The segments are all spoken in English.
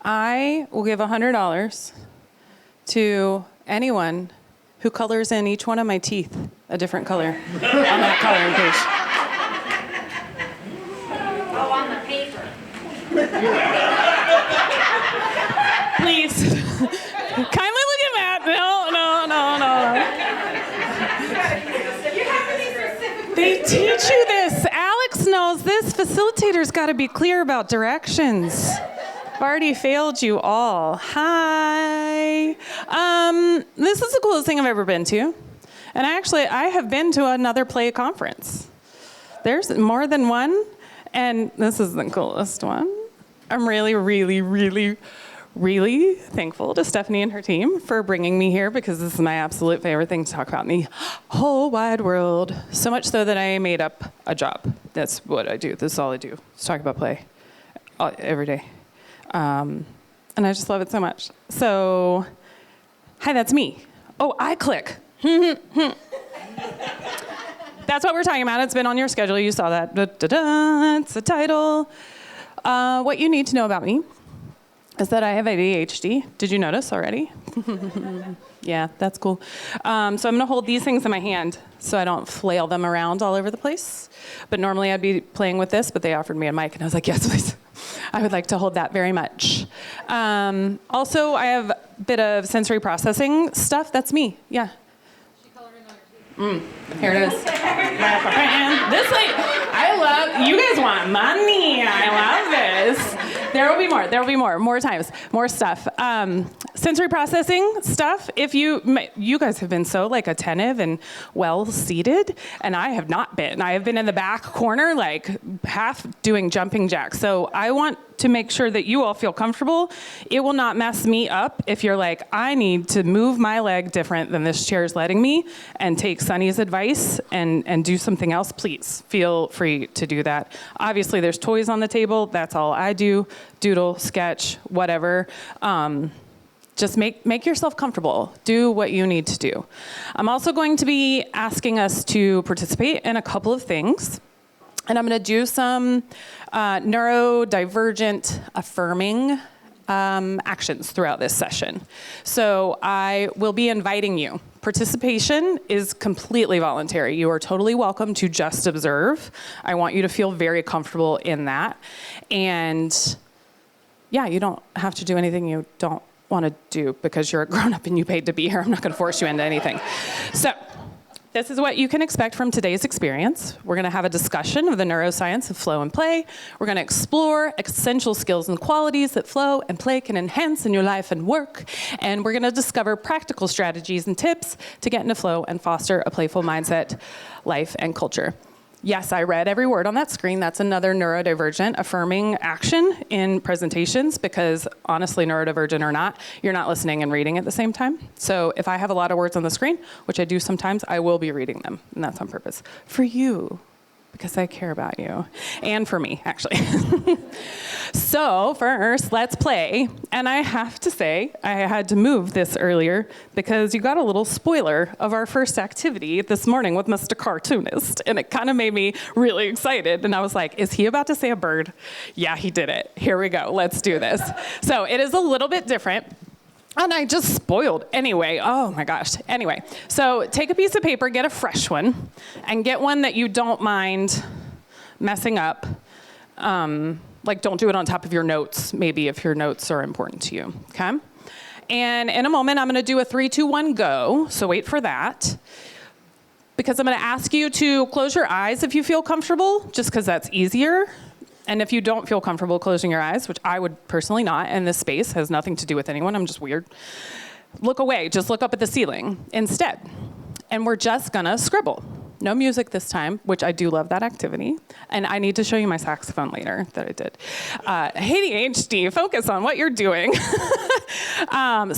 I will give $100 to anyone who colors in each one of my teeth a different color on that coloring page. Oh, on the paper. Please. Kindly look at Matt. No. They teach you this. Alex knows this. Facilitator's got to be clear about directions. I've already failed you all. Hi. This is the coolest thing I've ever been to. And I have been to another play conference. There's more than one, and this is the coolest one. I'm really, really, really, really thankful to Stephanie and her team for bringing me here, because this is my absolute favorite thing to talk about in the whole wide world. So much so that I made up a job. That's what I do. This is all I do. Is talk about play every day. And I just love it so much. So, hi, that's me. Oh, I click. That's what we're talking about. It's been on your schedule. You saw that. It's the title. What you need to know about me is that I have ADHD. Did you notice already? Yeah, that's cool. So I'm going to hold these things in my hand so I don't flail them around all over the place. But normally I'd be playing with this, but they offered me a mic, and I was like, yes, please. I would like to hold that very much. Also, I have a bit of sensory processing stuff. That's me. Yeah. Here it is. This lady, you guys want money. I love this. There will be more times, more stuff. Sensory processing stuff. If you guys have been so attentive and well seated, and I have not been. I have been in the back corner, half doing jumping jacks. So I want to make sure that you all feel comfortable. It will not mess me up if you're like, I need to move my leg different than this chair is letting me, and take Sunny's advice and do something else. Please feel free to do that. Obviously, there's toys on the table. That's all I do. Doodle, sketch, whatever. Just make yourself comfortable. Do what you need to do. I'm also going to be asking us to participate in a couple of things. And I'm going to do some neurodivergent-affirming actions throughout this session. So I will be inviting you. Participation is completely voluntary. You are totally welcome to just observe. I want you to feel very comfortable in that. And yeah, you don't have to do anything you don't want to do because you're a grown-up and you paid to be here. I'm not going to force you into anything. So this is what you can expect from today's experience. We're going to have a discussion of the neuroscience of flow and play. We're going to explore essential skills and qualities that flow and play can enhance in your life and work. And we're going to discover practical strategies and tips to get into flow and foster a playful mindset, life, and culture. Yes, I read every word on that screen. That's another neurodivergent affirming action in presentations, because honestly, neurodivergent or not, you're not listening and reading at the same time. So if I have a lot of words on the screen, which I do sometimes, I will be reading them, and that's on purpose. For you, because I care about you. And for me, actually. So first, let's play. And I have to say, I had to move this earlier because you got a little spoiler of our first activity this morning with Mr. Cartoonist. And it kind of made me really excited. And I was like, is he about to say a bird? Yeah, he did it. Here we go. Let's do this. So it is a little bit different. And I just spoiled. Anyway, oh my gosh. Anyway, so take a piece of paper, get a fresh one, and get one that you don't mind messing up. Don't do it on top of your notes, maybe, if your notes are important to you, okay? And in a moment, I'm gonna do a 3, 2, 1, go, so wait for that. Because I'm gonna ask you to close your eyes if you feel comfortable, just because that's easier. And if you don't feel comfortable closing your eyes, which I would personally not, and this space has nothing to do with anyone, I'm just weird, look away, just look up at the ceiling instead. And we're just gonna scribble. No music this time, which I do love that activity. And I need to show you my saxophone later that I did. ADHD, focus on what you're doing. Not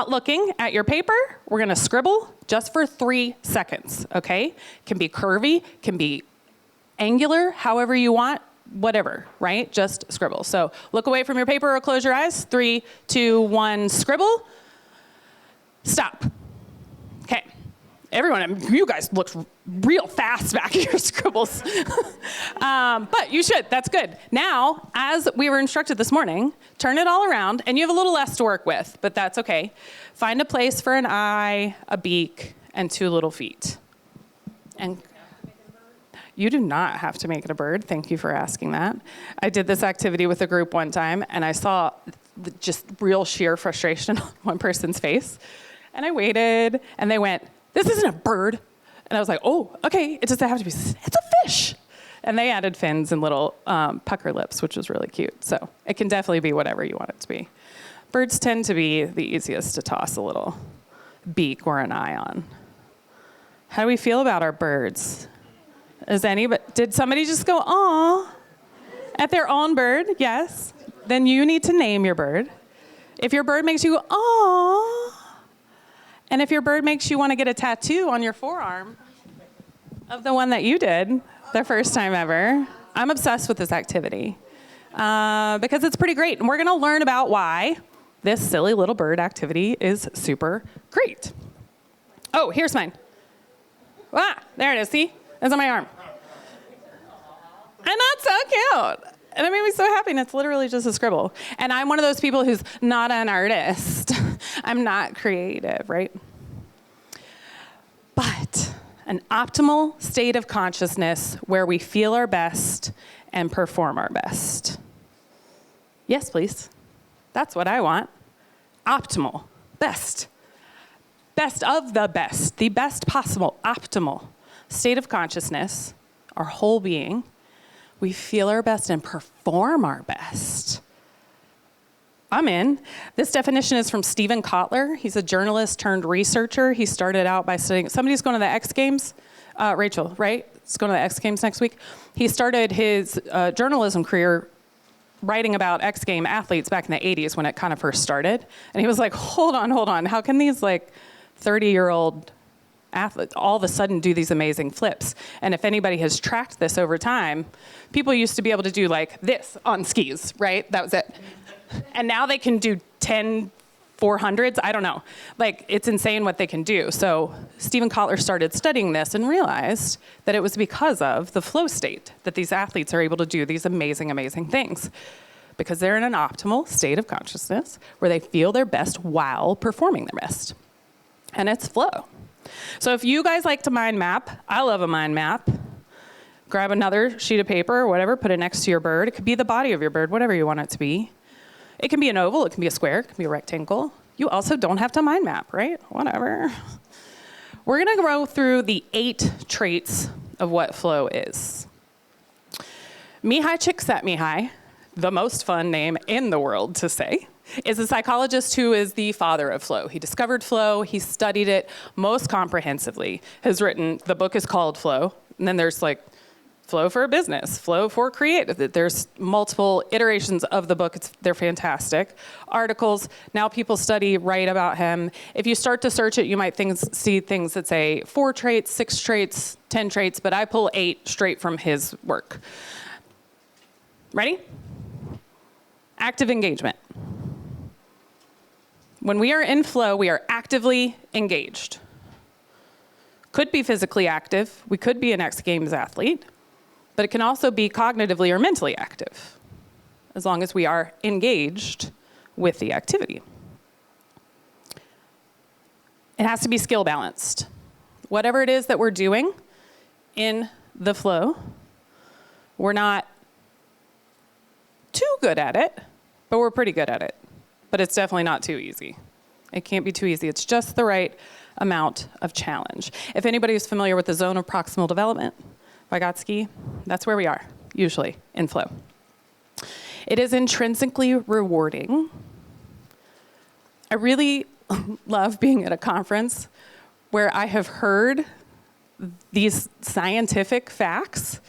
looking at your paper, we're gonna scribble just for 3 seconds, okay? Can be curvy, can be angular, however you want, whatever, right? Just scribble. So look away from your paper or close your eyes. 3, 2, 1, scribble. Stop. Okay. Everyone, you guys looked real fast back at your scribbles. But you should, that's good. Now, as we were instructed this morning, turn it all around, and you have a little less to work with, but that's okay. Find a place for an eye, a beak, and 2 little feet. And you do not have to make it a bird. Thank you for asking that. I did this activity with a group one time, and I saw just real sheer frustration on one person's face. And I waited, and they went, "This isn't a bird." And I was like, "Oh, okay, it doesn't have to be, it's a fish." And they added fins and little pucker lips, which was really cute. So it can definitely be whatever you want it to be. Birds tend to be the easiest to toss a little beak or an eye on. How do we feel about our birds? Did somebody just go, "Aw," at their own bird? Yes. Then you need to name your bird. If your bird makes you go, "Aw," and if your bird makes you want to get a tattoo on your forearm of the one that you did the first time ever, I'm obsessed with this activity because it's pretty great. And we're going to learn about why this silly little bird activity is super great. Oh, here's mine. Ah, there it is. See? It's on my arm. And that's so cute. And it made me so happy, and it's literally just a scribble. And I'm one of those people who's not an artist. I'm not creative, right? But an optimal state of consciousness where we feel our best and perform our best. Yes, please. That's what I want. Optimal. Best. Best of the best possible, optimal state of consciousness, our whole being. We feel our best and perform our best. I'm in. This definition is from Stephen Kotler. He's a journalist turned researcher. He started out by studying, somebody's going to the X Games, Rachel, right? It's going to the X Games next week. He started his journalism career writing about X Game athletes back in the 80s when it kind of first started. And he was like, hold on. How can these 30-year-old athletes all of a sudden do these amazing flips? And if anybody has tracked this over time, people used to be able to do this on skis, right? That was it. And now they can do 10 400s. I don't know. It's insane what they can do. So Stephen Kotler started studying this and realized that it was because of the flow state that these athletes are able to do these amazing, amazing things. Because they're in an optimal state of consciousness where they feel their best while performing their best. And it's flow. So if you guys like to mind map, I love a mind map. Grab another sheet of paper or whatever, put it next to your bird. It could be the body of your bird, whatever you want it to be. It can be an oval, it can be a square, it can be a rectangle. You also don't have to mind map, right? Whatever. We're gonna go through the 8 traits of what flow is. Mihai Csikszentmihalyi, the most fun name in the world to say, is a psychologist who is the father of flow. He discovered flow, he studied it most comprehensively, has written, the book is called Flow, and then there's Flow for a business, Flow for creative. There's multiple iterations of the book. They're fantastic. Articles, now people write about him. If you start to search it, you might see things that say 4 traits, 6 traits, 10 traits, but I pull 8 straight from his work. Ready? Active engagement. When we are in flow, we are actively engaged. Could be physically active. We could be an X Games athlete. But it can also be cognitively or mentally active, as long as we are engaged with the activity. It has to be skill balanced. Whatever it is that we're doing in the flow, we're not too good at it, but we're pretty good at it. But it's definitely not too easy. It can't be too easy. It's just the right amount of challenge. If anybody is familiar with the zone of proximal development, Vygotsky, that's where we are, usually, in flow. It is intrinsically rewarding. I really love being at a conference where I have heard these scientific facts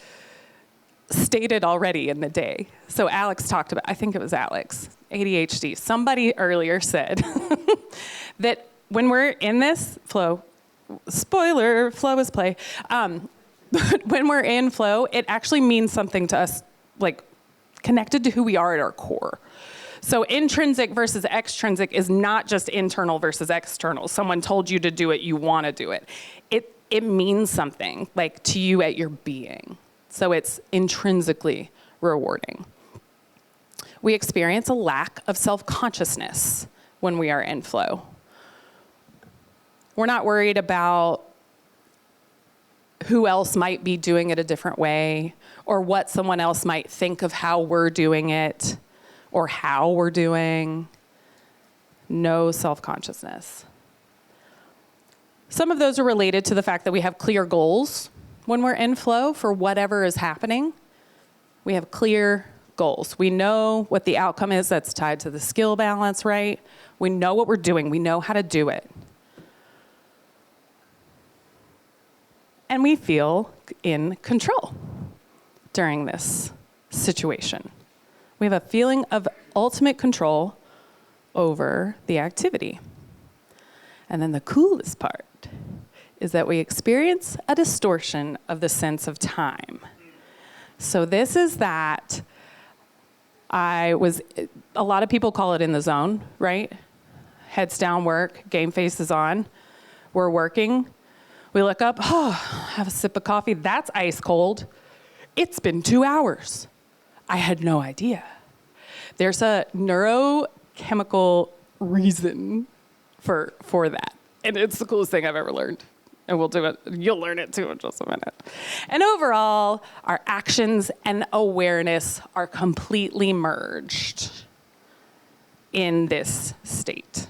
stated already in the day. So Alex talked about, I think it was Alex, ADHD. Somebody earlier said that when we're in this flow, spoiler, flow is play, but when we're in flow, it actually means something to us, connected to who we are at our core. So intrinsic versus extrinsic is not just internal versus external. Someone told you to do it, you want to do it. It means something, like to you at your being. So it's intrinsically rewarding. We experience a lack of self-consciousness when we are in flow. We're not worried about who else might be doing it a different way, or what someone else might think of how we're doing it, or how we're doing. No self-consciousness. Some of those are related to the fact that we have clear goals when we're in flow for whatever is happening. We have clear goals. We know what the outcome is that's tied to the skill balance, right? We know what we're doing. We know how to do it. And we feel in control during this situation. We have a feeling of ultimate control over the activity. And then the coolest part is that we experience a distortion of the sense of time. So this is that a lot of people call it in the zone, right? Heads down work, game face is on. We're working. We look up, have a sip of coffee. That's ice cold. It's been 2 hours. I had no idea. There's a neurochemical reason for that. And it's the coolest thing I've ever learned. And we'll do it. You'll learn it too in just a minute. And overall, our actions and awareness are completely merged in this state.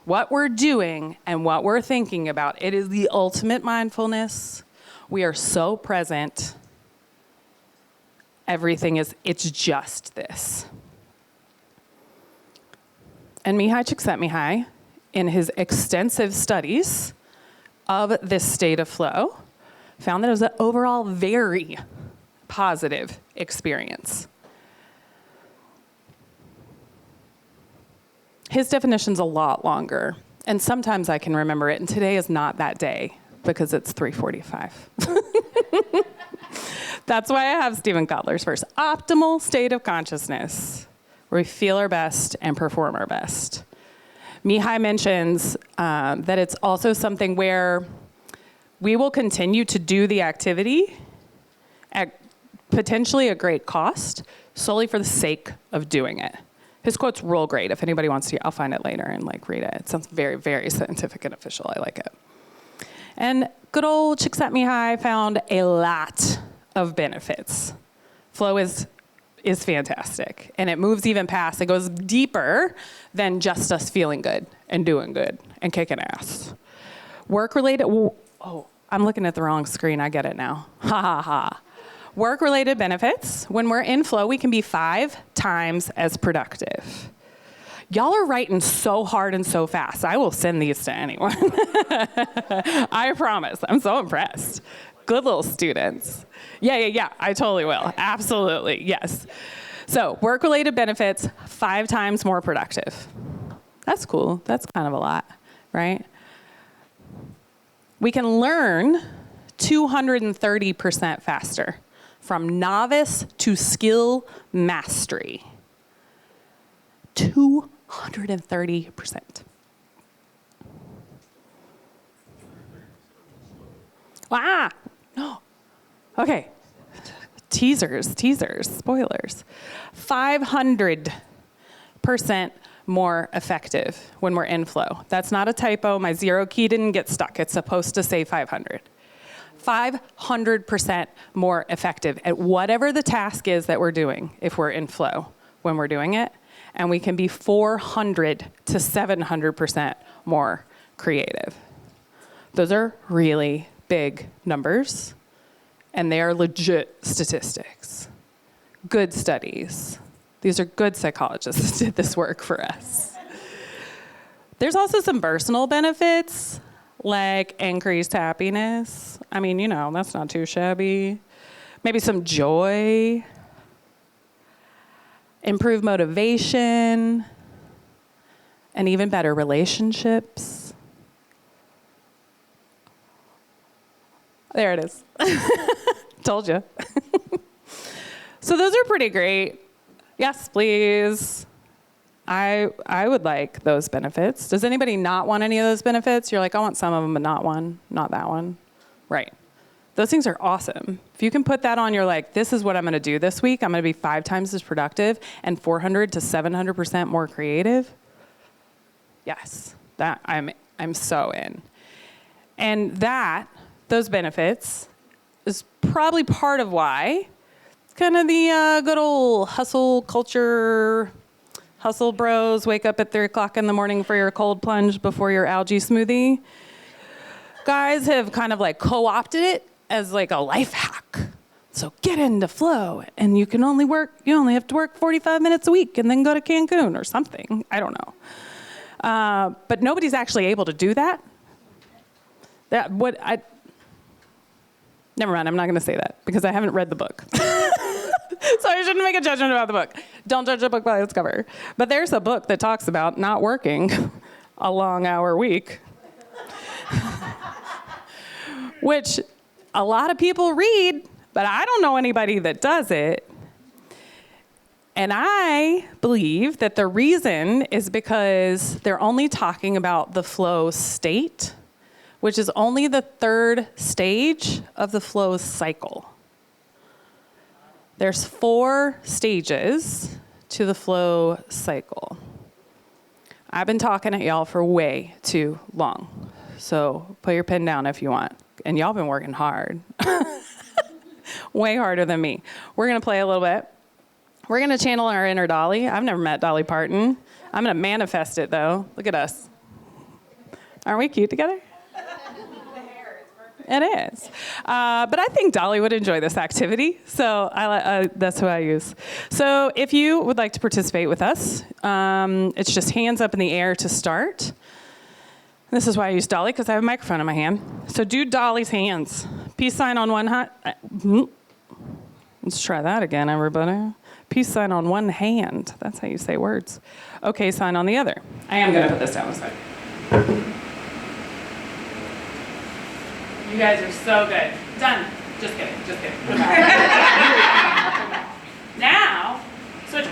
What we're doing and what we're thinking about, it is the ultimate mindfulness. We are so present. It's just this. And Mihai Csikszentmihalyi, in his extensive studies of this state of flow, found that it was an overall very positive experience. His definition's a lot longer, and sometimes I can remember it, and today is not that day because it's 3:45. That's why I have Stephen Kotler's first. Optimal state of consciousness, where we feel our best and perform our best. Mihai mentions that it's also something where we will continue to do the activity at potentially a great cost, solely for the sake of doing it. His quote's real great. If anybody wants to, I'll find it later and read it. It sounds very, very scientific and official. I like it. And good old Csikszentmihalyi found a lot of benefits. Flow is fantastic, and it moves even past. It goes deeper than just us feeling good and doing good and kicking ass. Work-related. Oh, I'm looking at the wrong screen. I get it now. Ha ha ha. Work-related benefits. When we're in flow, we can be 5 times as productive. Y'all are writing so hard and so fast. I will send these to anyone. I promise. I'm so impressed. Good little students. Yeah. I totally will. Absolutely. Yes. So work-related benefits, 5 times more productive. That's cool. That's kind of a lot, right? We can learn 230% faster from novice to skill mastery. 230%. Wow. No. Okay. Teasers, spoilers. 500% more effective when we're in flow. That's not a typo. My zero key didn't get stuck. It's supposed to say 500. 500% more effective at whatever the task is that we're doing if we're in flow when we're doing it. And we can be 400 to 700% more creative. Those are really big numbers, and they are legit statistics. Good studies. These are good psychologists that did this work for us. There's also some personal benefits, like increased happiness. I mean, that's not too shabby. Maybe some joy, improved motivation, and even better relationships. There it is. Told you. So those are pretty great. Yes, please. I would like those benefits. Does anybody not want any of those benefits? You're like, I want some of them, but not one, not that one. Right. Those things are awesome. If you can put that on, you're like, this is what I'm going to do this week. I'm going to be 5 times as productive and 400 to 700% more creative. Yes, that I'm so in. And those benefits is probably part of why kind of the good old hustle culture, hustle bros, wake up at 3 o'clock in the morning for your cold plunge before your algae smoothie. Guys have kind of like co-opted it as like a life hack. So get into flow, and you only have to work 45 minutes a week and then go to Cancun or something. I don't know. But nobody's actually able to do that. Never mind, I'm not going to say that because I haven't read the book. So I shouldn't make a judgment about the book. Don't judge a book by its cover. But there's a book that talks about not working a long hour week, which a lot of people read, but I don't know anybody that does it. And I believe that the reason is because they're only talking about the flow state, which is only the 3rd stage of the flow cycle. There's 4 stages to the flow cycle. I've been talking at y'all for way too long. So put your pen down if you want. And y'all been working hard. Way harder than me. We're going to play a little bit. We're going to channel our inner Dolly. I've never met Dolly Parton. I'm going to manifest it, though. Look at us. Aren't we cute together? It is. But I think Dolly would enjoy this activity, so that's who I use. So if you would like to participate with us, it's just hands up in the air to start. This is why I use Dolly, because I have a microphone in my hand. So do Dolly's hands. Peace sign on one hand. Let's try that again, everybody. Peace sign on one hand. That's how you say words. Okay sign on the other. I am going to put this down this side. You guys are so good. Done. Just kidding. Now, switch.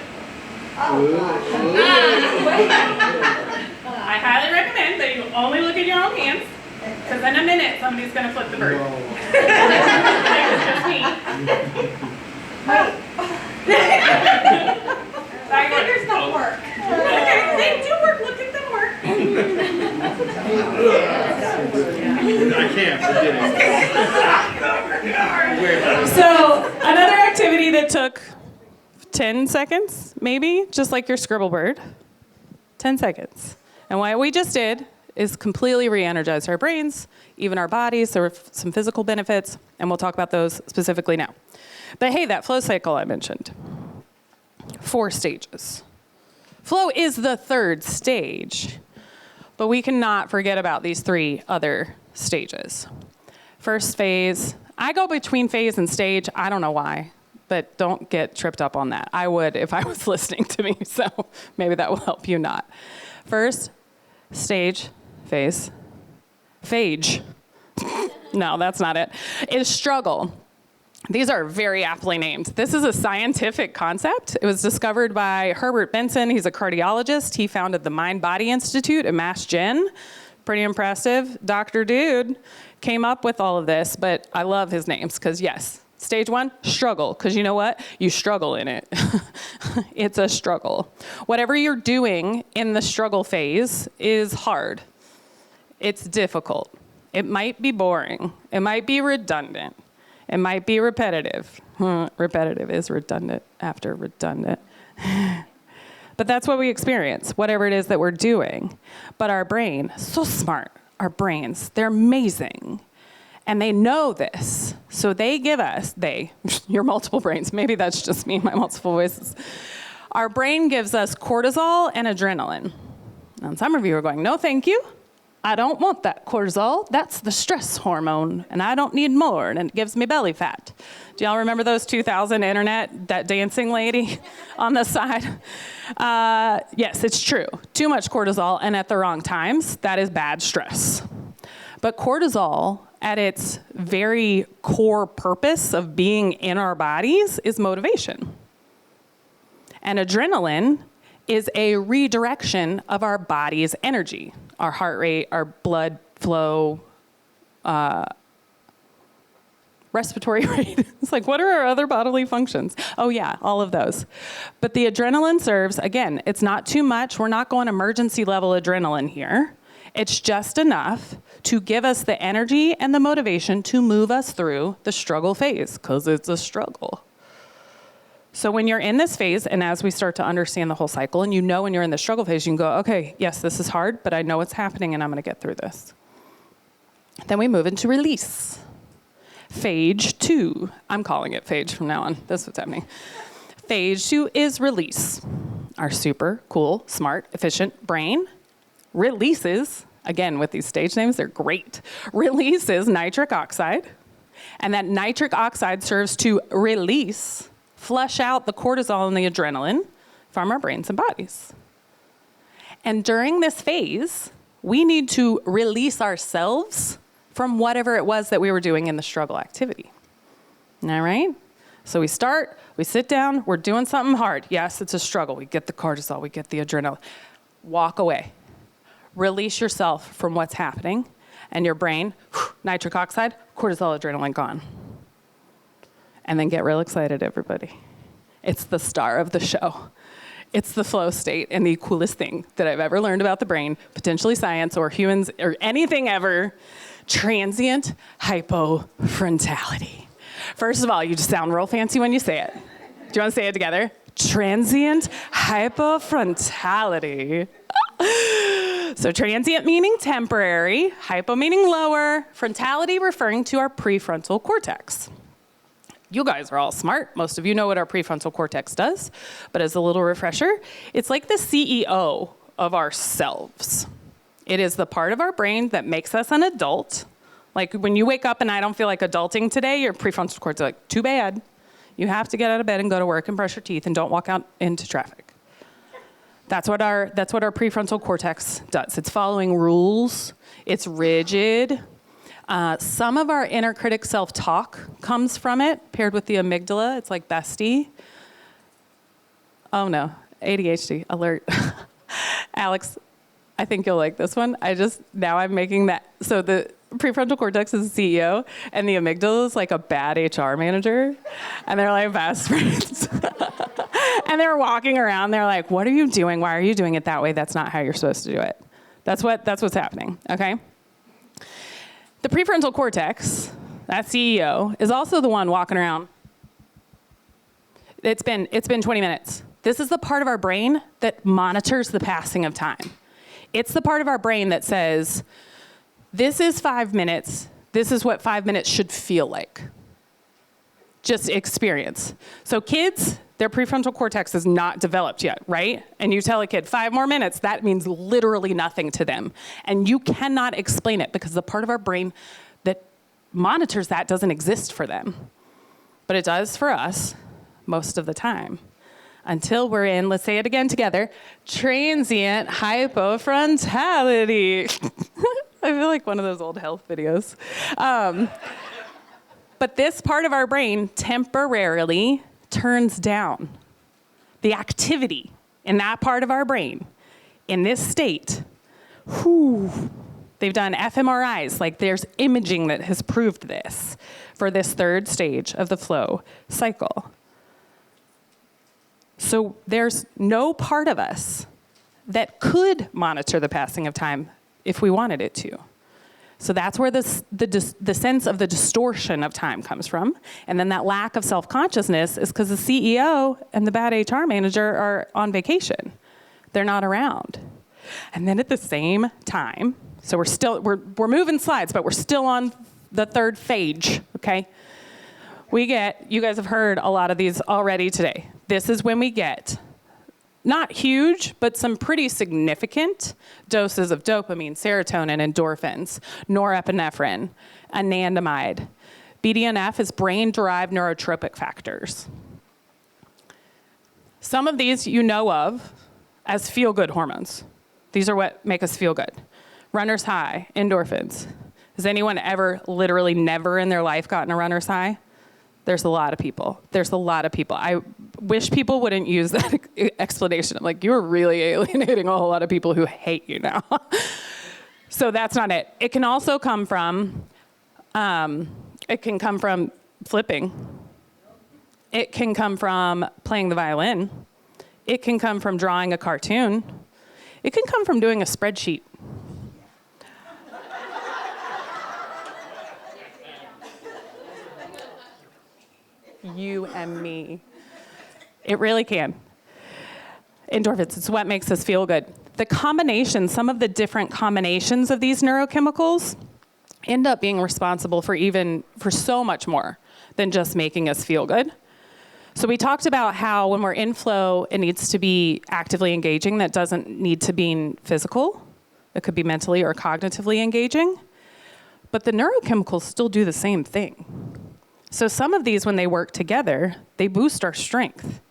I highly recommend that you only look at your own hands, because in a minute somebody's going to flip the bird. It was just me. My fingers don't work. Okay, they do work. Look at them work. I can't forget it. So another activity that took 10 seconds, maybe, just like your scribble bird. 10 seconds. And what we just did is completely re-energize our brains, even our bodies. There were some physical benefits, and we'll talk about those specifically now. But hey, that flow cycle I mentioned. 4 stages. Flow is the 3rd stage, but we cannot forget about these 3 other stages. First phase, I go between phase and stage. I don't know why, but don't get tripped up on that. I would if I was listening to me, so maybe that will help you not. First stage, phase. Phage. No, that's not it. Is struggle. These are very aptly named. This is a scientific concept. It was discovered by Herbert Benson. He's a cardiologist. He founded the Mind-Body Institute at Mass Gen. Pretty impressive. Dr. Dude came up with all of this, but I love his names because, yes, stage 1, struggle, because you know what? You struggle in it. It's a struggle. Whatever you're doing in the struggle phase is hard. It's difficult. It might be boring. It might be redundant. It might be repetitive. Repetitive is redundant after redundant. But that's what we experience, whatever it is that we're doing. But our brain, so smart, our brains, they're amazing. And they know this. So they give us, your multiple brains, maybe that's just me, my multiple voices. Our brain gives us cortisol and adrenaline. And some of you are going, no, thank you. I don't want that cortisol. That's the stress hormone, and I don't need more, and it gives me belly fat. Do y'all remember those 2000 internet, that dancing lady on the side? Yes, it's true. Too much cortisol, and at the wrong times, that is bad stress. But cortisol, at its very core purpose of being in our bodies, is motivation. And adrenaline is a redirection of our body's energy, our heart rate, our blood flow, respiratory rate. It's like, what are our other bodily functions? Oh yeah, all of those. But the adrenaline serves, again, it's not too much. We're not going emergency level adrenaline here. It's just enough to give us the energy and the motivation to move us through the struggle phase, because it's a struggle. So when you're in this phase, and as we start to understand the whole cycle, and you know when you're in the struggle phase, you can go, okay, yes, this is hard, but I know what's happening and I'm gonna get through this. Then we move into release. Phase 2. I'm calling it phase from now on. That's what's happening. Phase 2 is release. Our super cool, smart, efficient brain releases, again, with these stage names, they're great, releases nitric oxide. And that nitric oxide serves to release, flush out the cortisol and the adrenaline from our brains and bodies. And during this phase, we need to release ourselves from whatever it was that we were doing in the struggle activity. All right? So we start, we sit down, we're doing something hard. Yes, it's a struggle. We get the cortisol, we get the adrenaline. Walk away. Release yourself from what's happening, and your brain, nitric oxide, cortisol, adrenaline gone. And then get real excited, everybody. It's the star of the show. It's the flow state, and the coolest thing that I've ever learned about the brain, potentially science or humans or anything ever, transient hypofrontality. First of all, you just sound real fancy when you say it. Do you want to say it together? Transient hypofrontality. So transient meaning temporary, hypo meaning lower, frontality referring to our prefrontal cortex. You guys are all smart. Most of you know what our prefrontal cortex does. But as a little refresher, it's like the CEO of ourselves. It is the part of our brain that makes us an adult. Like when you wake up and I don't feel like adulting today, your prefrontal cortex is like, too bad. You have to get out of bed and go to work and brush your teeth and don't walk out into traffic. That's what our prefrontal cortex does. It's following rules. It's rigid. Some of our inner critic self-talk comes from it, paired with the amygdala. It's like bestie. Oh no, ADHD, alert. Alex, I think you'll like this one. Now I'm making that. So the prefrontal cortex is the CEO, and the amygdala is like a bad HR manager, and they're like best friends. And they're walking around, they're like, what are you doing? Why are you doing it that way? That's not how you're supposed to do it. That's what's happening, okay? The prefrontal cortex, that CEO, is also the one walking around. It's been 20 minutes. This is the part of our brain that monitors the passing of time. It's the part of our brain that says, this is 5 minutes. This is what 5 minutes should feel like. Just experience. So kids, their prefrontal cortex is not developed yet, right? And you tell a kid 5 more minutes, that means literally nothing to them. And you cannot explain it because the part of our brain that monitors that doesn't exist for them. But it does for us most of the time. Until we're in, let's say it again together, transient hypofrontality. I feel like one of those old health videos. But this part of our brain temporarily turns down. The activity in that part of our brain, in this state, they've done fMRIs, like there's imaging that has proved this for this third stage of the flow cycle. So there's no part of us that could monitor the passing of time if we wanted it to. So that's where the sense of the distortion of time comes from. And then that lack of self-consciousness is because the CEO and the bad HR manager are on vacation. They're not around. And then at the same time, so we're moving slides, but we're still on the third phase, okay? You guys have heard a lot of these already today. This is when we get not huge, but some pretty significant doses of dopamine, serotonin, endorphins, norepinephrine, anandamide. BDNF is brain-derived neurotropic factors. Some of these you know of as feel-good hormones. These are what make us feel good. Runner's high, endorphins. Has anyone ever literally never in their life gotten a runner's high? There's a lot of people. wish people wouldn't use that explanation. I'm like, you're really alienating a whole lot of people who hate you now. So that's not it. It can also come from, flipping. It can come from playing the violin. It can come from drawing a cartoon. It can come from doing a spreadsheet. You and me. It really can. Endorphins, it's what makes us feel good. The combination, some of the different combinations of these neurochemicals end up being responsible for so much more than just making us feel good. So we talked about how when we're in flow, it needs to be actively engaging. That doesn't need to be physical. It could be mentally or cognitively engaging. But the neurochemicals still do the same thing. So some of these, when they work together, they boost our strength.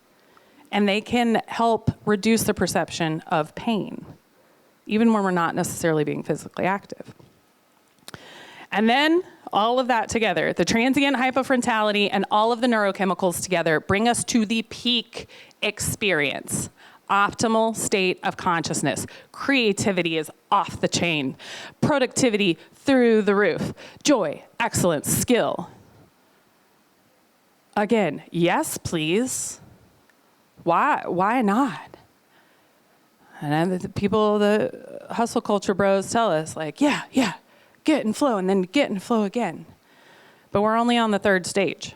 And they can help reduce the perception of pain, even when we're not necessarily being physically active. And then all of that together, the transient hypofrontality and all of the neurochemicals together bring us to the peak experience, optimal state of consciousness. Creativity is off the chain. Productivity through the roof. Joy, excellence, skill. Again, yes, please. Why not? And then the hustle culture bros tell us, like, yeah, get in flow, and then get in flow again. But we're only on the third stage,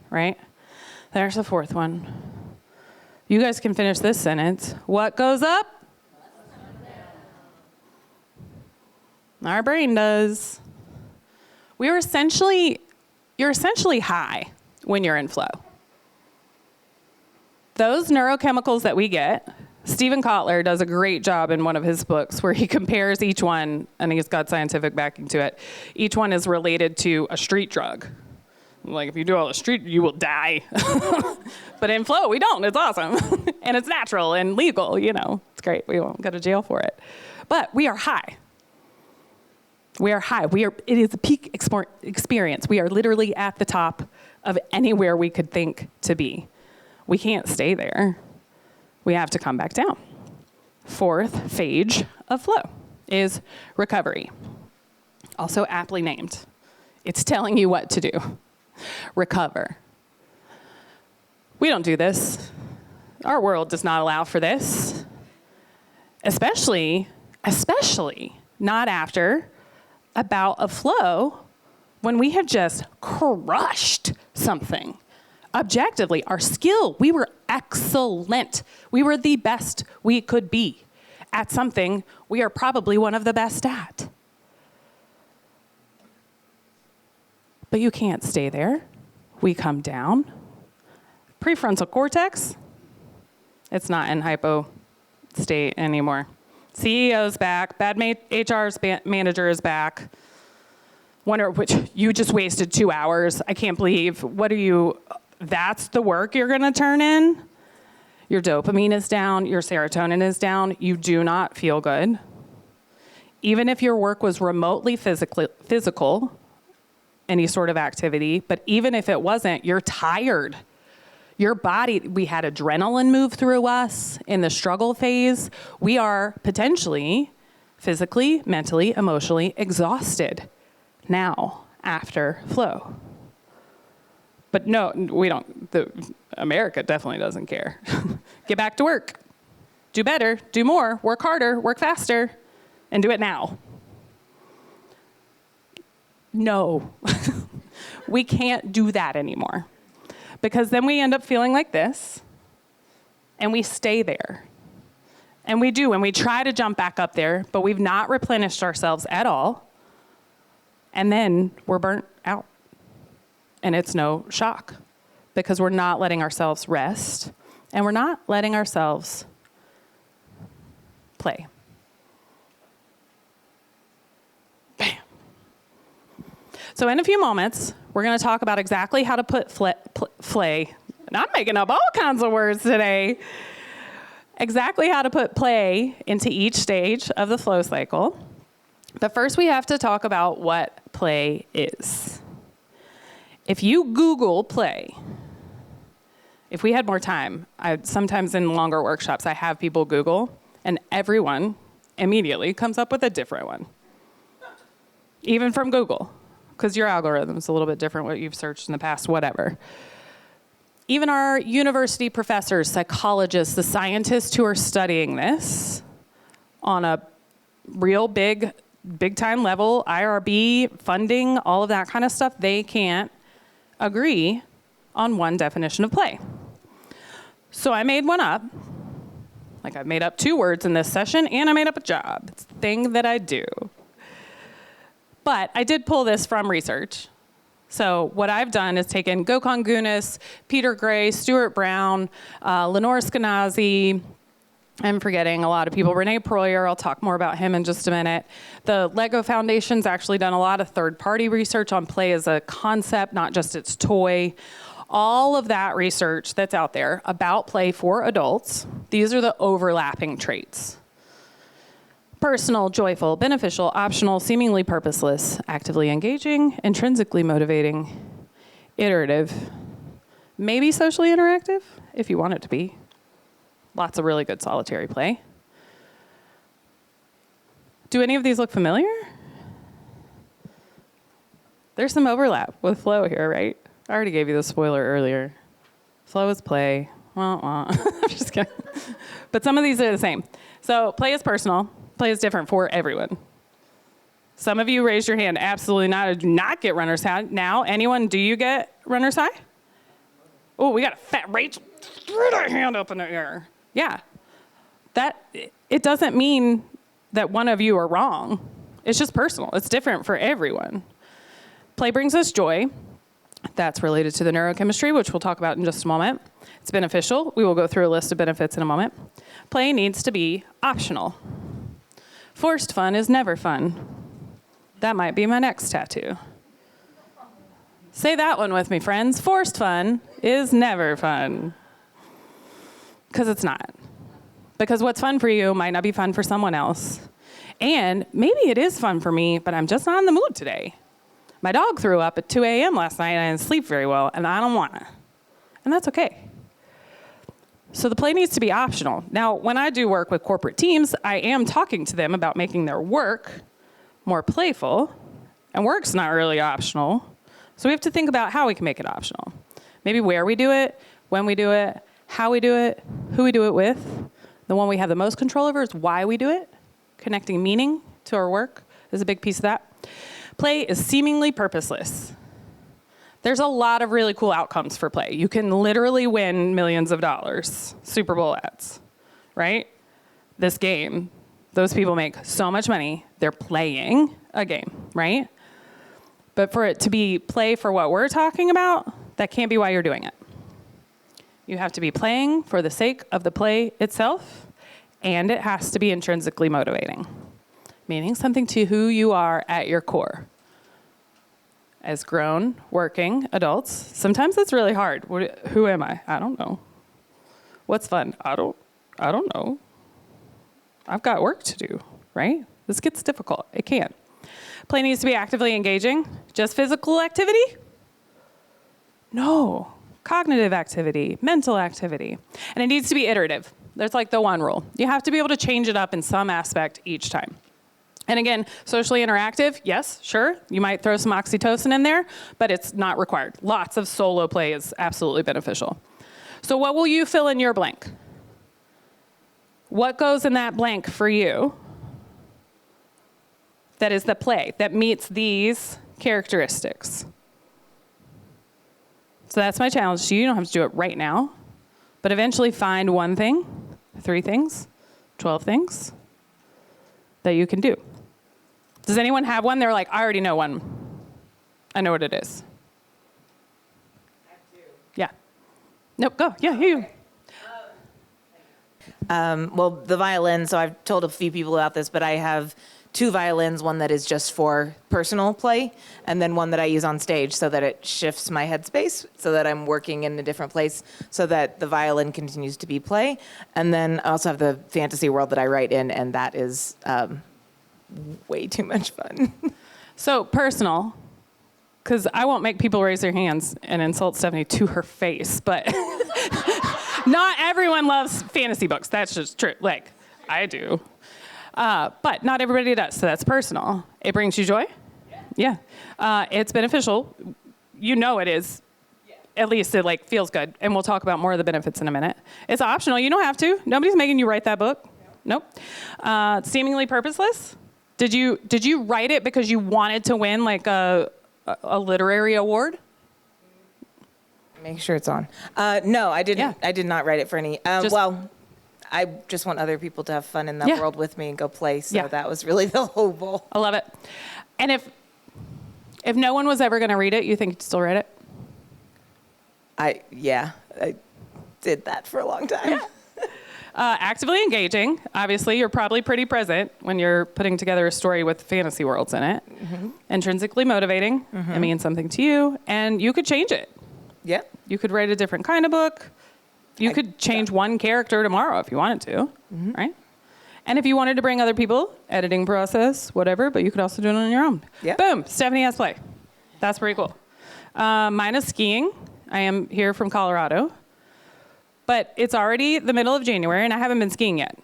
right? There's the fourth one. You guys can finish this sentence. What goes up? Our brain does. You're essentially high when you're in flow. Those neurochemicals that we get, Stephen Kotler does a great job in one of his books where he compares each one, and he's got scientific backing to it. Each one is related to a street drug. Like, if you do all the street, you will die. But in flow, we don't. It's awesome. And it's natural and legal, It's great. We won't go to jail for it. But we are high. We are high. It is a peak experience. We are literally at the top of anywhere we could think to be. We can't stay there. We have to come back down. Fourth phase of flow is recovery. Also aptly named. It's telling you what to do. Recover. We don't do this. Our world does not allow for this. Especially not after a bout of flow when we have just crushed something. Objectively, our skill, we were excellent. We were the best we could be at something we are probably one of the best at. But you can't stay there. We come down. Prefrontal cortex, it's not in hypo state anymore. CEO's back, bad HR's manager is back. Wonder which you just wasted 2 hours. I can't believe, that's the work you're gonna turn in? Your dopamine is down, your serotonin is down, you do not feel good. Even if your work was remotely physical, any sort of activity, but even if it wasn't, you're tired. Your body, we had adrenaline move through us in the struggle phase. We are potentially physically, mentally, emotionally exhausted now after flow. But no, we don't. America definitely doesn't care. Get back to work. Do better, do more, work harder, work faster, and do it now. No, we can't do that anymore. Because then we end up feeling like this, and we stay there. And we try to jump back up there, but we've not replenished ourselves at all. And then we're burnt out. And it's no shock, because we're not letting ourselves rest, and we're not letting ourselves play. Bam. So in a few moments, we're going to talk about exactly how to put play. And I'm making up all kinds of words today. Exactly how to put play into each stage of the flow cycle. But first we have to talk about what play is. If you Google play, If we had more time, sometimes in longer workshops, I have people Google, and everyone immediately comes up with a different one. Even from Google, because your algorithm's a little bit different what you've searched in the past, whatever. Even our university professors, psychologists, the scientists who are studying this on a real big time level, IRB, funding, all of that kind of stuff, they can't agree on one definition of play. So I made one up. Like I've made up 2 words in this session, and I made up a job. It's the thing that I do. But I did pull this from research. So what I've done is taken Gokhan Gunas, Peter Gray, Stuart Brown, Lenore Skenazy, I'm forgetting a lot of people. Renee Proyer, I'll talk more about him in just a minute. The Lego Foundation's actually done a lot of third-party research on play as a concept, not just its toy. All of that research that's out there about play for adults, these are the overlapping traits. Personal, joyful, beneficial, optional, seemingly purposeless, actively engaging, intrinsically motivating, iterative, maybe socially interactive, if you want it to be. Lots of really good solitary play. Do any of these look familiar? There's some overlap with flow here, right? I already gave you the spoiler earlier. Flow is play. Wah, wah. I'm just kidding. But some of these are the same. So play is personal. Play is different for everyone. Some of you raised your hand. Absolutely not. I do not get runner's high. Now, anyone, do you get runner's high? Oh, we got a fat Rachel. Threw her hand up in the air. Yeah. It doesn't mean that one of you are wrong. It's just personal. It's different for everyone. Play brings us joy. That's related to the neurochemistry, which we'll talk about in just a moment. It's beneficial. We will go through a list of benefits in a moment. Play needs to be optional. Forced fun is never fun. That might be my next tattoo. Say that one with me, friends. Forced fun is never fun. Because it's not. Because what's fun for you might not be fun for someone else. And maybe it is fun for me, but I'm just not in the mood today. My dog threw up at 2 a.m. last night and I didn't sleep very well, and I don't want to. And that's okay. So the play needs to be optional. Now, when I do work with corporate teams, I am talking to them about making their work more playful, and work's not really optional. So we have to think about how we can make it optional. Maybe where we do it, when we do it, how we do it, who we do it with. The one we have the most control over is why we do it. Connecting meaning to our work is a big piece of that. Play is seemingly purposeless. There's a lot of really cool outcomes for play. You can literally win millions of dollars, Super Bowl ads, right? This game, those people make so much money, they're playing a game, right? But for it to be play for what we're talking about, that can't be why you're doing it. You have to be playing for the sake of the play itself, and it has to be intrinsically motivating, meaning something to who you are at your core. As grown, working adults, sometimes it's really hard. Who am I? I don't know. What's fun? I don't know. I've got work to do, right? This gets difficult. It can. Play needs to be actively engaging. Just physical activity? No. Cognitive activity, mental activity. And it needs to be iterative. That's like the one rule. You have to be able to change it up in some aspect each time. And again, socially interactive, yes, sure. You might throw some oxytocin in there, but it's not required. Lots of solo play is absolutely beneficial. So what will you fill in your blank? What goes in that blank for you that is the play, that meets these characteristics? So that's my challenge to you. You don't have to do it right now, but eventually find one thing, 3 things, 12 things that you can do. Does anyone have one? They're like, I already know one. I know what it is. I have 2. Yeah. Nope, go. Yeah, you. Well, the violin, so I've told a few people about this, but I have 2 violins, one that is just for personal play, and then one that I use on stage so that it shifts my headspace, so that I'm working in a different place, so that the violin continues to be play. And then I also have the fantasy world that I write in, and that is way too much fun. So personal, because I won't make people raise their hands and insult Stephanie to her face, but Not everyone loves fantasy books. That's just true. Like, I do. But not everybody does, so that's personal. It brings you joy? Yeah. It's beneficial. You know it is. At least it like feels good. And we'll talk about more of the benefits in a minute. It's optional. You don't have to. Nobody's making you write that book. Nope. Seemingly purposeless. Did you write it because you wanted to win like a literary award? Make sure it's on. No, I didn't. Yeah. I did not write it for any. I just want other people to have fun in that world with me and go play. So that was really the whole goal. I love it. And if no one was ever going to read it, you think you'd still read it? I did that for a long time. Yeah. Actively engaging. Obviously, you're probably pretty present when you're putting together a story with fantasy worlds in it. Mm-hmm. Intrinsically motivating. Mm-hmm. It means something to you, and you could change it. Yeah. You could write a different kind of book. You could change one character tomorrow if you wanted to, right? And if you wanted to bring other people, editing process, whatever, but you could also do it on your own. Yeah. Boom, Stephanie has play. That's pretty cool. Mine is skiing. I am here from Colorado. But it's already the middle of January, and I haven't been skiing yet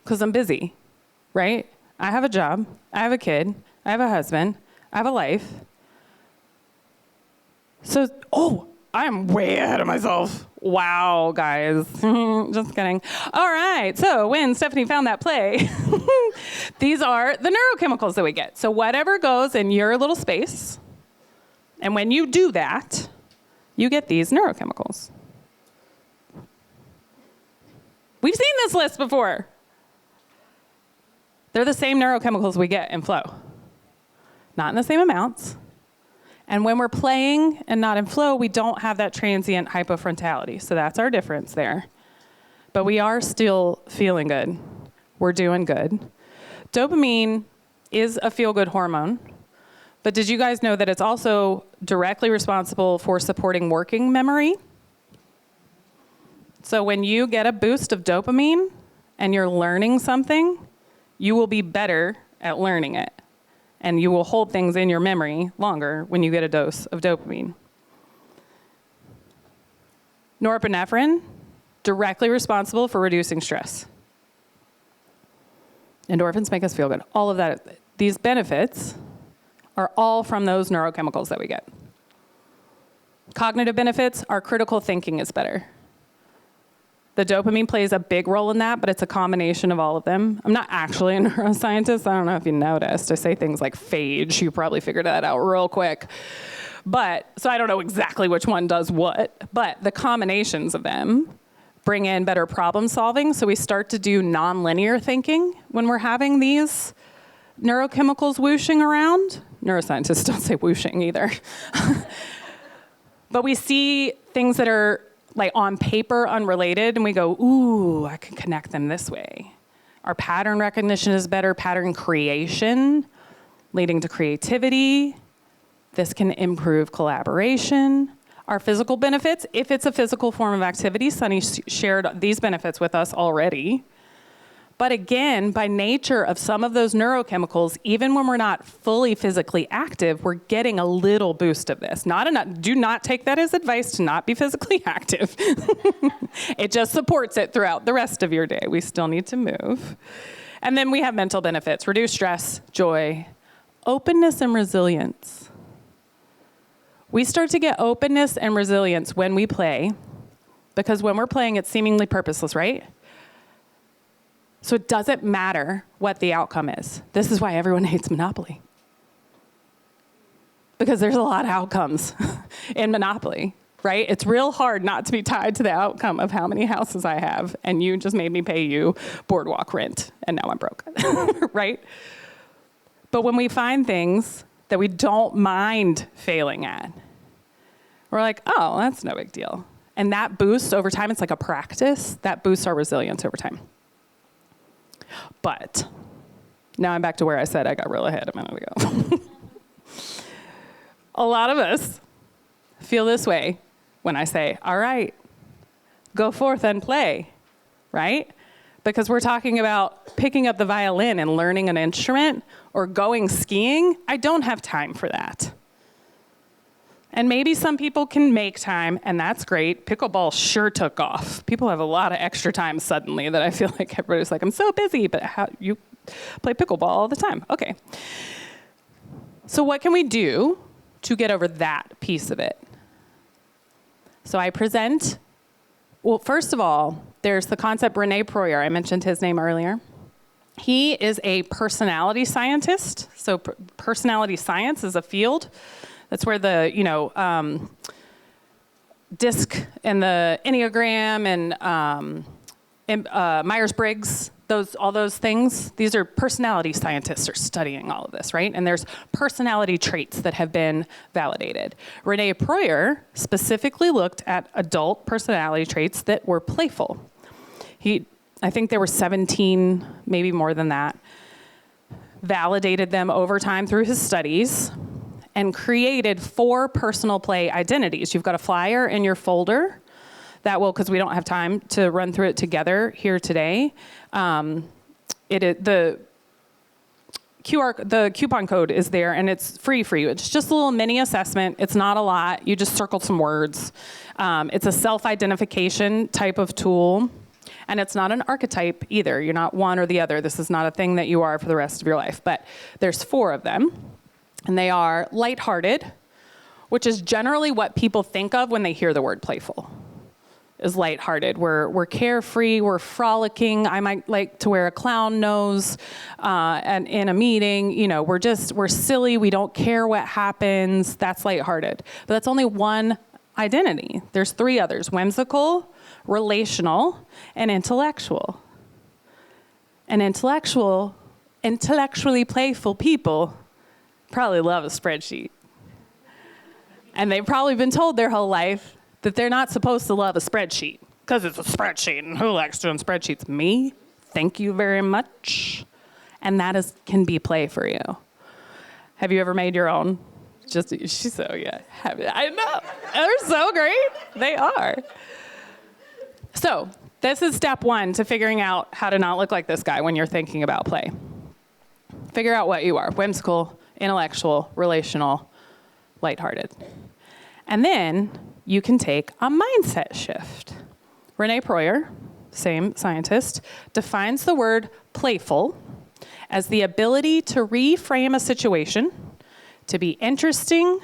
because I'm busy, right? I have a job. I have a kid. I have a husband. I have a life. So, I am way ahead of myself. Wow, guys. Just kidding. All right. So when Stephanie found that play, these are the neurochemicals that we get. So whatever goes in your little space, and when you do that, you get these neurochemicals. We've seen this list before. They're the same neurochemicals we get in flow. Not in the same amounts. And when we're playing and not in flow, we don't have that transient hypofrontality. So that's our difference there. But we are still feeling good. We're doing good. Dopamine is a feel-good hormone. But did you guys know that it's also directly responsible for supporting working memory? So when you get a boost of dopamine and you're learning something, you will be better at learning it. And you will hold things in your memory longer when you get a dose of dopamine. Norepinephrine, directly responsible for reducing stress. Endorphins make us feel good. All of that, these benefits are all from those neurochemicals that we get. Cognitive benefits, our critical thinking is better. The dopamine plays a big role in that, but it's a combination of all of them. I'm not actually a neuroscientist. I don't know if you noticed. I say things like phage. You probably figured that out real quick. So I don't know exactly which one does what, but the combinations of them bring in better problem solving. So we start to do nonlinear thinking when we're having these neurochemicals whooshing around. Neuroscientists don't say whooshing either. But we see things that are like on paper unrelated, and we go, ooh, I can connect them this way. Our pattern recognition is better, pattern creation, leading to creativity. This can improve collaboration. Our physical benefits, if it's a physical form of activity, Sunny shared these benefits with us already. But again, by nature of some of those neurochemicals, even when we're not fully physically active, we're getting a little boost of this. Not enough. Do not take that as advice to not be physically active. It just supports it throughout the rest of your day. We still need to move. And then we have mental benefits: reduce stress, joy, openness, and resilience. We start to get openness and resilience when we play, because when we're playing, it's seemingly purposeless, right? So it doesn't matter what the outcome is. This is why everyone hates Monopoly. Because there's a lot of outcomes in Monopoly, right? It's real hard not to be tied to the outcome of how many houses I have, and you just made me pay you boardwalk rent, and now I'm broke, right? But when we find things that we don't mind failing at, we're like, oh, that's no big deal. And that boosts over time. It's like a practice. That boosts our resilience over time. But now I'm back to where I said I got real ahead a minute ago. A lot of us feel this way when I say, all right, go forth and play, right? Because we're talking about picking up the violin and learning an instrument or going skiing. I don't have time for that. And maybe some people can make time, and that's great. Pickleball sure took off. People have a lot of extra time suddenly that I feel like everybody's like, I'm so busy, but how you play pickleball all the time. Okay. So what can we do to get over that piece of it? So I present, well, first of all, there's the concept Rene Proyer. I mentioned his name earlier. He is a personality scientist. So personality science is a field. That's where the, DISC and the Enneagram and Myers-Briggs, all those things, these are personality scientists are studying all of this, right? And there's personality traits that have been validated. Rene Proyer specifically looked at adult personality traits that were playful. I think there were 17, maybe more than that, validated them over time through his studies, and created 4 personal play identities. You've got a flyer in your folder that will, because we don't have time to run through it together here today. The coupon code is there, and it's free for you. It's just a little mini assessment. It's not a lot. You just circle some words. It's a self-identification type of tool, and it's not an archetype either. You're not one or the other. This is not a thing that you are for the rest of your life, but there's 4 of them. And they are lighthearted, which is generally what people think of when they hear the word playful, is lighthearted. We're carefree, we're frolicking. I might like to wear a clown nose and in a meeting. We're silly, we don't care what happens. That's lighthearted. But that's only one identity. There's 3 others: whimsical, relational, and intellectual. And intellectually playful people probably love a spreadsheet. And they've probably been told their whole life that they're not supposed to love a spreadsheet because it's a spreadsheet, and who likes doing spreadsheets? Me? Thank you very much. And that can be play for you. Have you ever made your own? She's so, yeah. I know. They're so great. They are. So this is step 1 to figuring out how to not look like this guy when you're thinking about play. Figure out what you are: whimsical, intellectual, relational, lighthearted. And then you can take a mindset shift. Rene Proyer, same scientist, defines the word playful as the ability to reframe a situation to be interesting,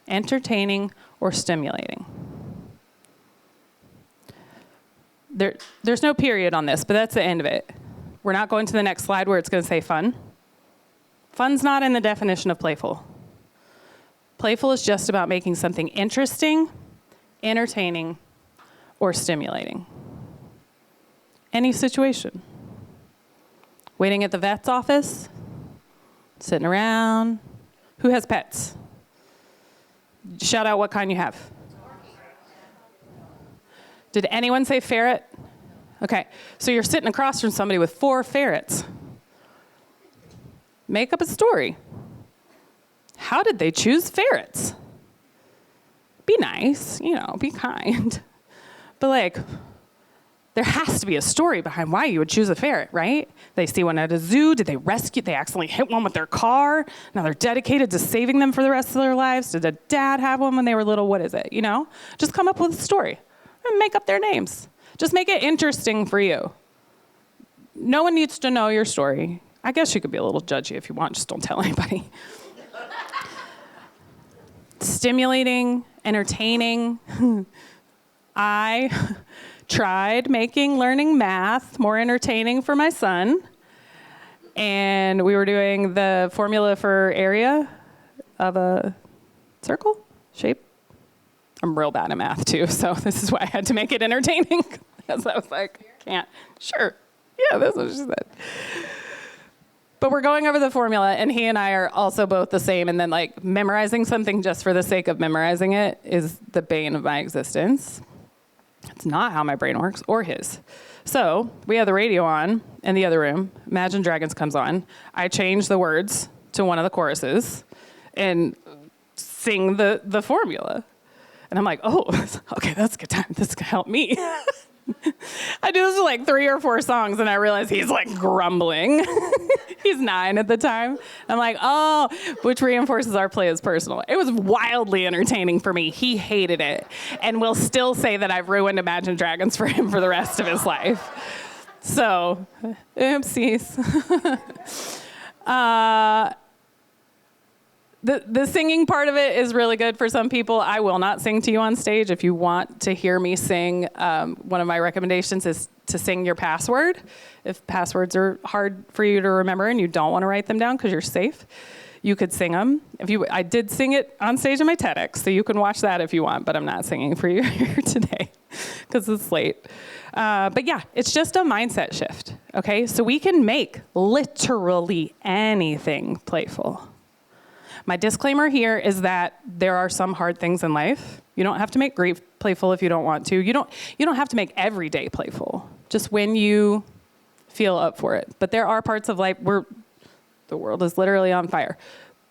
entertaining, or stimulating. There's no period on this, but that's the end of it. We're not going to the next slide where it's going to say fun. Fun's not in the definition of playful. Playful is just about making something interesting, entertaining, or stimulating. Any situation. Waiting at the vet's office, sitting around. Who has pets? Shout out what kind you have. Did anyone say ferret? Okay, so you're sitting across from somebody with 4 ferrets. Make up a story. How did they choose ferrets? Be nice, be kind. But there has to be a story behind why you would choose a ferret, right? They see one at a zoo. Did they rescue? They accidentally hit one with their car. Now they're dedicated to saving them for the rest of their lives. Did a dad have one when they were little? What is it? Just come up with a story and make up their names. Just make it interesting for you. No one needs to know your story. I guess you could be a little judgy if you want. Just don't tell anybody. Stimulating, entertaining. I tried making learning math more entertaining for my son. And we were doing the formula for area of a circle shape. I'm real bad at math too, so this is why I had to make it entertaining. Because I was like, can't. Sure. Yeah, that's what she said. But we're going over the formula, and he and I are also both the same. And then memorizing something just for the sake of memorizing it is the bane of my existence. It's not how my brain works, or his. So we have the radio on in the other room. Imagine Dragons comes on. I change the words to one of the choruses and sing the formula. And I'm like, oh, okay, that's a good time. This is going to help me. I do this with like 3 or 4 songs, and I realize he's like grumbling. He's 9 at the time. I'm like, oh, which reinforces our play is personal. It was wildly entertaining for me. He hated it, and will still say that I've ruined Imagine Dragons for him for the rest of his life. So, oopsies. The singing part of it is really good for some people. I will not sing to you on stage. If you want to hear me sing, one of my recommendations is to sing your password. If passwords are hard for you to remember and you don't want to write them down because you're safe, you could sing them. I did sing it on stage in my TEDx, so you can watch that if you want, but I'm not singing for you here today because it's late. But yeah, it's just a mindset shift, okay? So we can make literally anything playful. My disclaimer here is that there are some hard things in life. You don't have to make grief playful if you don't want to. You don't have to make every day playful, just when you feel up for it. But there are parts of life where the world is literally on fire.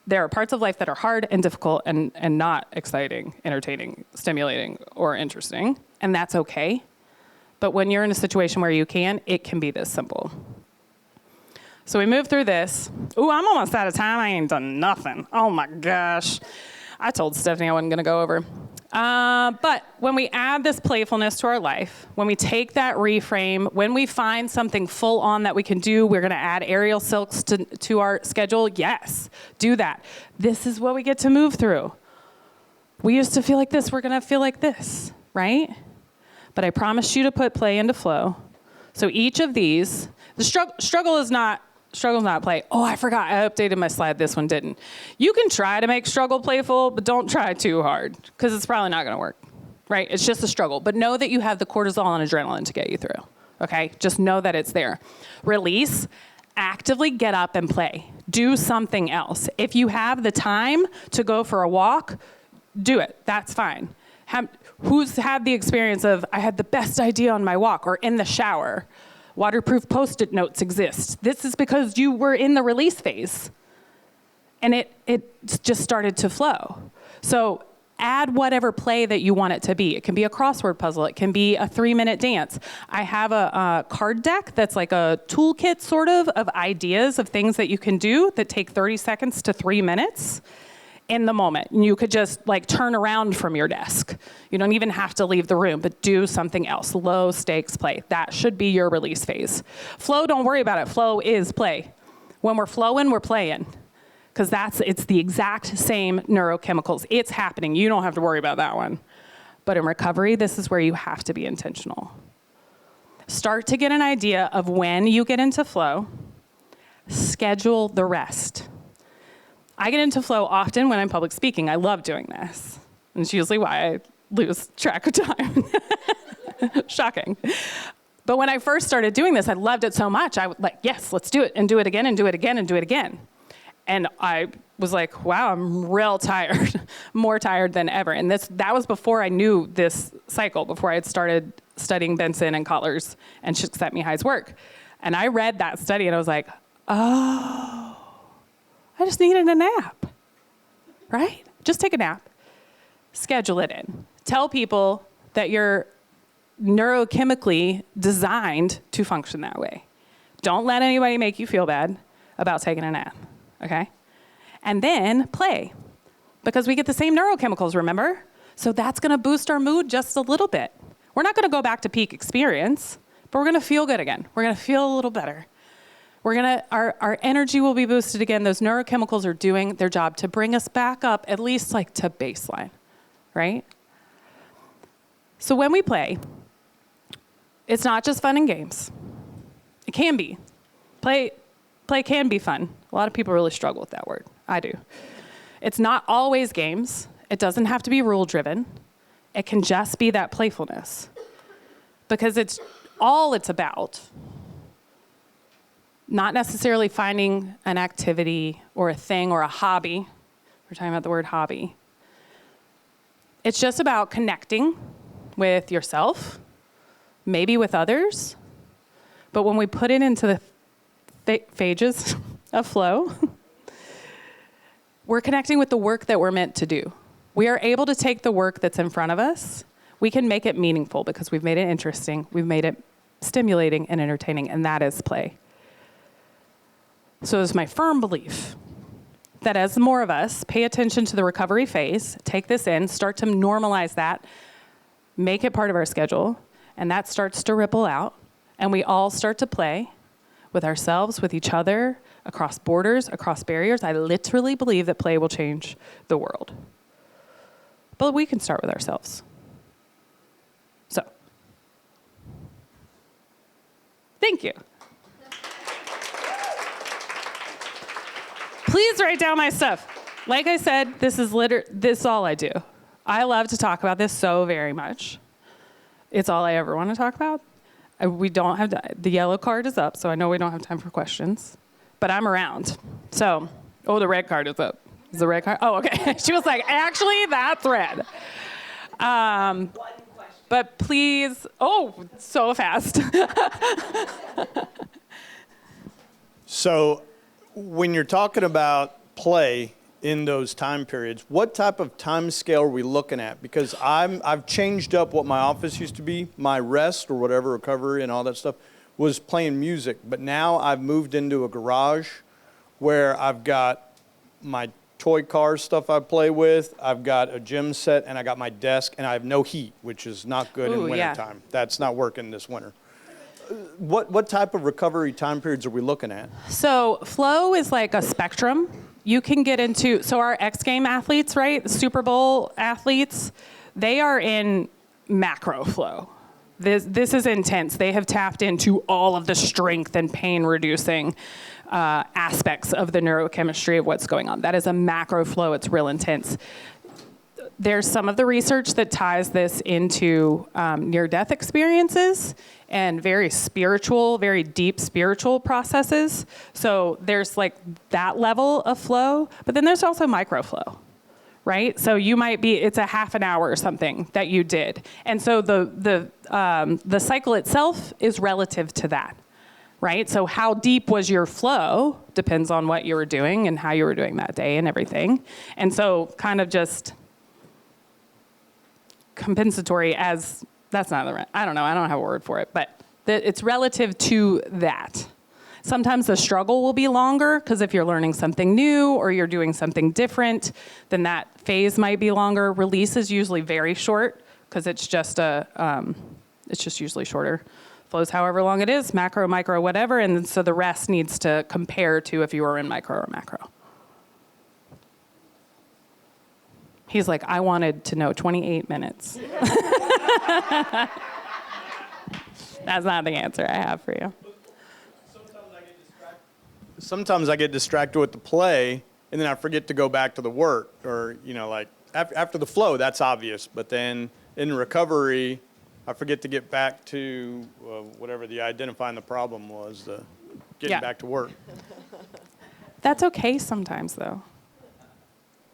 There are parts of life that are hard and difficult and not exciting, entertaining, stimulating, or interesting, and that's okay. But when you're in a situation where you can, it can be this simple. So we move through this. Ooh, I'm almost out of time. I ain't done nothing. Oh my gosh. I told Stephanie I wasn't gonna go over. But when we add this playfulness to our life, when we take that reframe, when we find something full on that we can do, we're gonna add aerial silks to our schedule. Yes, do that. This is what we get to move through. We used to feel like this, we're gonna feel like this, right? But I promised you to put play into flow. So each of these, the struggle is not play. Oh, I forgot. I updated my slide. This one didn't. You can try to make struggle playful, but don't try too hard because it's probably not going to work, right? It's just a struggle. But know that you have the cortisol and adrenaline to get you through, okay? Just know that it's there. Release. Actively get up and play. Do something else. If you have the time to go for a walk, do it. That's fine. Who's had the experience of, I had the best idea on my walk or in the shower? Waterproof Post-it notes exist. This is because you were in the release phase and it just started to flow. So add whatever play that you want it to be. It can be a crossword puzzle. It can be a 3-minute dance. I have a card deck that's like a toolkit sort of ideas of things that you can do that take 30 seconds to 3 minutes in the moment. And you could just like turn around from your desk. You don't even have to leave the room, but do something else. Low stakes play. That should be your release phase. Flow, don't worry about it. Flow is play. When we're flowing, we're playing. Because it's the exact same neurochemicals. It's happening. You don't have to worry about that one. But in recovery, this is where you have to be intentional. Start to get an idea of when you get into flow. Schedule the rest. I get into flow often when I'm public speaking. I love doing this. And it's usually why I lose track of time. Shocking. But when I first started doing this, I loved it so much. I was like, yes, let's do it and do it again and do it again and do it again. And I was like, wow, I'm real tired, more tired than ever. And that was before I knew this cycle, before I had started studying Benson and Kotler's and Csikszentmihalyi's work. And I read that study and I was like, oh, I just needed a nap, right? Just take a nap. Schedule it in. Tell people that you're neurochemically designed to function that way. Don't let anybody make you feel bad about taking a nap, okay? And then play, because we get the same neurochemicals, remember? So that's gonna boost our mood just a little bit. We're not gonna go back to peak experience, but we're gonna feel good again. We're gonna feel a little better. Our energy will be boosted again. Those neurochemicals are doing their job to bring us back up, at least like to baseline, right? So when we play, it's not just fun and games. It can be. Play can be fun. A lot of people really struggle with that word. I do. It's not always games. It doesn't have to be rule-driven. It can just be that playfulness. Because it's about. Not necessarily finding an activity or a thing or a hobby. We're talking about the word hobby. It's just about connecting with yourself, maybe with others. But when we put it into the phases of flow, we're connecting with the work that we're meant to do. We are able to take the work that's in front of us. We can make it meaningful because we've made it interesting, we've made it stimulating and entertaining, and that is play. So it's my firm belief that as more of us pay attention to the recovery phase, take this in, start to normalize that, make it part of our schedule, and that starts to ripple out, and we all start to play with ourselves, with each other, across borders, across barriers. I literally believe that play will change the world. But we can start with ourselves. So, thank you. Please write down my stuff. Like I said, this is all I do. I love to talk about this so very much. It's all I ever want to talk about. We don't have the yellow card is up, so I know we don't have time for questions. But I'm around. So, the red card is up. Is the red card? Oh, okay. She was like, actually, that's red. But please, so fast. So when you're talking about play in those time periods, what type of time scale are we looking at? Because I've changed up what my office used to be. My rest or whatever, recovery and all that stuff, was playing music. But now I've moved into a garage where I've got my toy car stuff I play with, I've got a gym set, and I got my desk, and I have no heat, which is not good in wintertime. That's not working this winter. What type of recovery time periods are we looking at? So flow is like a spectrum. You can get into, so our X Game athletes, right, the Super Bowl athletes, they are in macro flow. This is intense. They have tapped into all of the strength and pain reducing aspects of the neurochemistry of what's going on. That is a macro flow. It's real intense. There's some of the research that ties this into near-death experiences and very spiritual, very deep spiritual processes. So there's like that level of flow, but then there's also microflow, right? So you might be, it's a half an hour or something that you did. And so the cycle itself is relative to that, right? So how deep was your flow depends on what you were doing and how you were doing that day and everything. And so kind of just compensatory as, that's not the right, I don't know, I don't have a word for it, but it's relative to that. Sometimes the struggle will be longer because if you're learning something new or you're doing something different, then that phase might be longer. Release is usually very short because it's just usually shorter. Flows however long it is, macro, micro, whatever, and so the rest needs to compare to if you were in micro or macro. He's like, I wanted to know 28 minutes. That's not the answer I have for you. Sometimes I get distracted with the play, and then I forget to go back to the work. Or, like after the flow, that's obvious. But then in recovery, I forget to get back to whatever the identifying the problem was, getting back to work. That's okay sometimes, though.